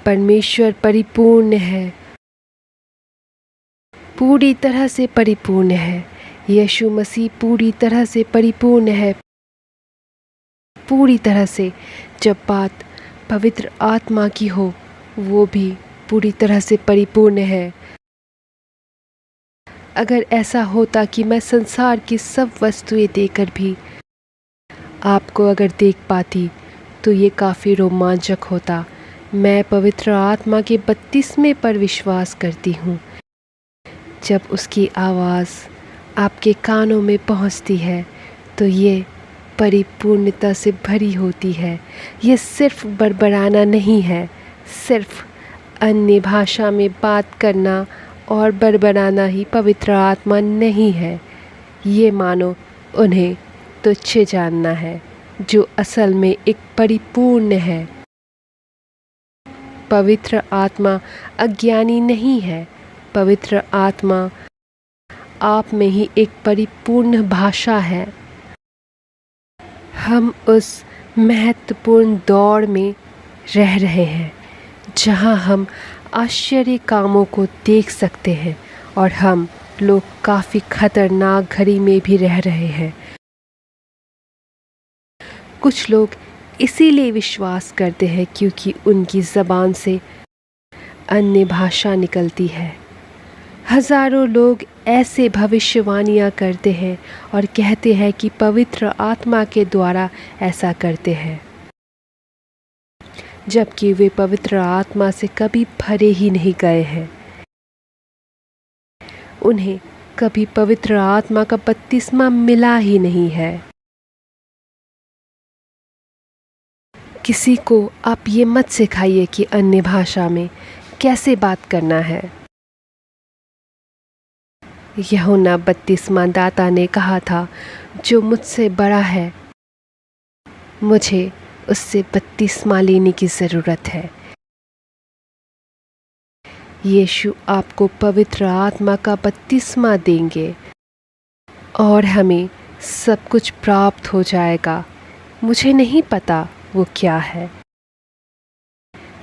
परमेश्वर परिपूर्ण है, पूरी तरह से परिपूर्ण है। यीशु मसीह पूरी तरह से परिपूर्ण है, पूरी तरह से। जब बात पवित्र आत्मा की हो, वो भी पूरी तरह से परिपूर्ण है। अगर ऐसा होता कि मैं संसार की सब वस्तुएं देकर भी आपको अगर देख पाती, तो ये काफ़ी रोमांचक होता। मैं पवित्र आत्मा के बपतिस्मे पर विश्वास करती हूँ। जब उसकी आवाज़ आपके कानों में पहुँचती है, तो ये परिपूर्णता से भरी होती है। ये सिर्फ बड़बड़ाना नहीं है, सिर्फ अन्य भाषा में बात करना और बड़बड़ाना ही पवित्र आत्मा नहीं है। ये मानो उन्हें तुच्छ जानना है, जो असल में एक परिपूर्ण है। पवित्र आत्मा अज्ञानी नहीं है। पवित्र आत्मा आप में ही एक परिपूर्ण भाषा है। हम उस महत्वपूर्ण दौड़ में रह रहे हैं जहां हम आश्चर्य कामों को देख सकते हैं, और हम लोग काफ़ी खतरनाक घड़ी में भी रह रहे हैं। कुछ लोग इसीलिए विश्वास करते हैं क्योंकि उनकी ज़बान से अन्य भाषा निकलती है। हज़ारों लोग ऐसे भविष्यवाणियाँ करते हैं और कहते हैं कि पवित्र आत्मा के द्वारा ऐसा करते हैं, जबकि वे पवित्र आत्मा से कभी भरे ही नहीं गए हैं। उन्हें कभी पवित्र आत्मा का बपतिस्मा मिला ही नहीं है। किसी को आप ये मत सिखाइए कि अन्य भाषा में कैसे बात करना है। यूहन्ना बपतिस्मा दाता ने कहा था, जो मुझसे बड़ा है, मुझे उससे बपतिस्मा लेने की ज़रूरत है। यीशु आपको पवित्र आत्मा का बपतिस्मा देंगे और हमें सब कुछ प्राप्त हो जाएगा। मुझे नहीं पता वो क्या है।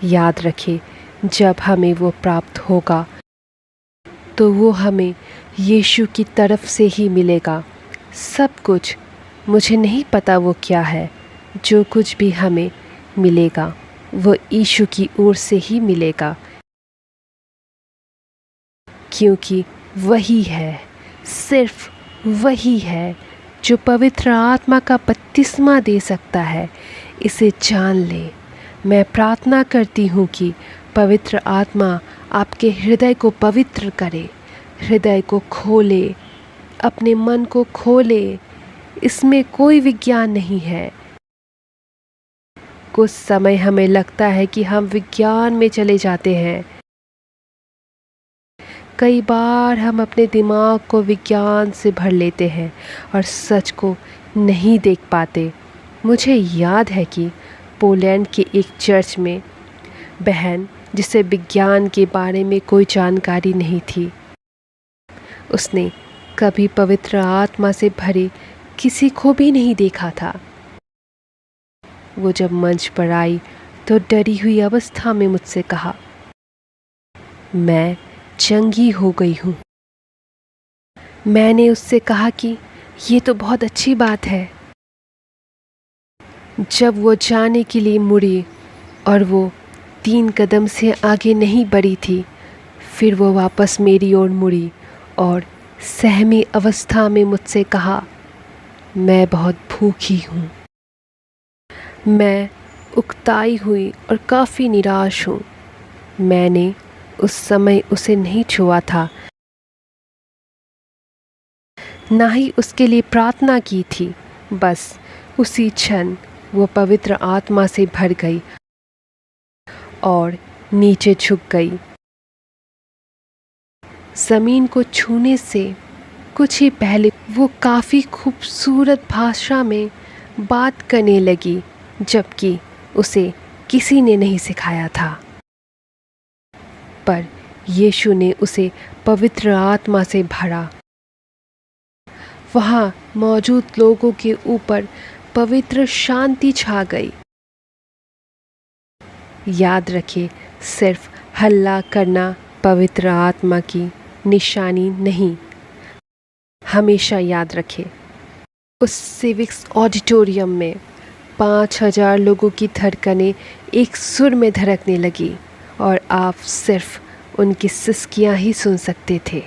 याद रखें, जब हमें वो प्राप्त होगा तो वो हमें यीशु की तरफ से ही मिलेगा। सब कुछ मुझे नहीं पता वो क्या है। जो कुछ भी हमें मिलेगा वो यीशु की ओर से ही मिलेगा, क्योंकि वही है, सिर्फ वही है जो पवित्र आत्मा का बपतिस्मा दे सकता है। इसे जान ले। मैं प्रार्थना करती हूँ कि पवित्र आत्मा आपके हृदय को पवित्र करे, हृदय को खोले, अपने मन को खोले। इसमें कोई विज्ञान नहीं है। कुछ समय हमें लगता है कि हम विज्ञान में चले जाते हैं। कई बार हम अपने दिमाग को विज्ञान से भर लेते हैं और सच को नहीं देख पाते। मुझे याद है कि पोलैंड के एक चर्च में बहन, जिसे विज्ञान के बारे में कोई जानकारी नहीं थी, उसने कभी पवित्र आत्मा से भरे किसी को भी नहीं देखा था। वो जब मंच पर आई तो डरी हुई अवस्था में मुझसे कहा, मैं चंगी हो गई हूँ। मैंने उससे कहा कि ये तो बहुत अच्छी बात है। जब वो जाने के लिए मुड़ी और वो 3 कदम से आगे नहीं बढ़ी थी, फिर वो वापस मेरी ओर मुड़ी और सहमी अवस्था में मुझसे कहा, मैं बहुत भूखी हूँ। मैं उकताई हुई और काफ़ी निराश हूँ। मैंने उस समय उसे नहीं छुआ था, ना ही उसके लिए प्रार्थना की थी। बस उसी क्षण वो पवित्र आत्मा से भर गई और नीचे झुक गई। ज़मीन को छूने से कुछ ही पहले वो काफ़ी खूबसूरत भाषा में बात करने लगी, जबकि उसे किसी ने नहीं सिखाया था। पर यीशु ने उसे पवित्र आत्मा से भरा। वहाँ मौजूद लोगों के ऊपर पवित्र शांति छा गई। याद रखें, सिर्फ हल्ला करना पवित्र आत्मा की निशानी नहीं। हमेशा याद रखें, उस सिविक्स ऑडिटोरियम में 5,000 लोगों की धड़कनें एक सुर में धड़कने लगी और आप सिर्फ उनकी सिसकियां ही सुन सकते थे।